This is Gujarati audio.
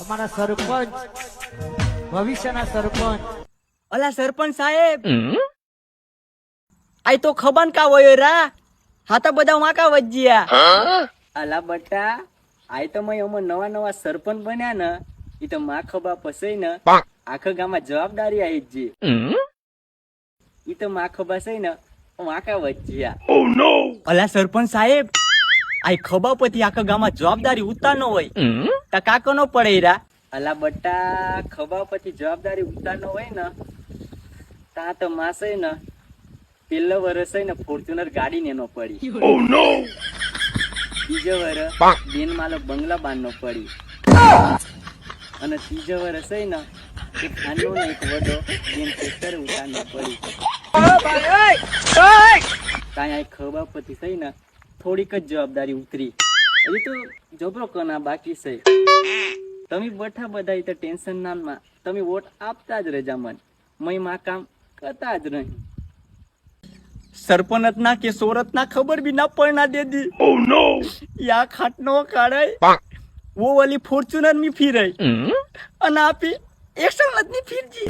અમારા સરપંચ, ભવિષ્યના સરપંચ. અલા સરપંચ સાહેબ, આઈ તો ખબર કા હોય રા, હા તો બધા વાંકા વજ્યા. અલા બટા, આઈ તો મય અમે નવા નવા સરપંચ બન્યા ને, ઈ તો માં ખબા પસઈ ને આખા ગામમાં જવાબદારી આવી જ ઈ તો માં ખબા સઈ ને વાંકા વજ્યા. અલા સરપંચ સાહેબ, આઈ ખબા પછી આખા ગામમાં જવાબદારી ઉતારનો હોય તો કાકો નો પડે રા. અલા બટા, ખબા પછી જવાબદારી ઉતારનો હોય ને તા તો માસે ને પેલો વર્ષ ને ફોર્ચ્યુનર ગાડી ને નો પડી. બીજો વર્ષ બેન માલો બંગલા બાંધનો પડી અને ત્રીજો વર્ષ ને એક ખાનો ને એક વડો બેન ટ્રેક્ટર ઉતારનો પડી. કાંઈ ખબર પછી થઈ ને થોડીક જ જવાબદારી ઉતરી. હજી તો જબરો કના બાકી છે. તમે બઠા બધા તો ટેન્શન નામાં તમે વોટ આપતા જ રહેજા મન, મય માં કામ કરતા જ નહીં. સરપંચ ના કે સોરત ના ખબર બી ના પડના દે દી. યા ખાટ નો કાઢે वो वाली फॉर्च्यूनर में फिर है और आप एक्शन नहीं फिर जी.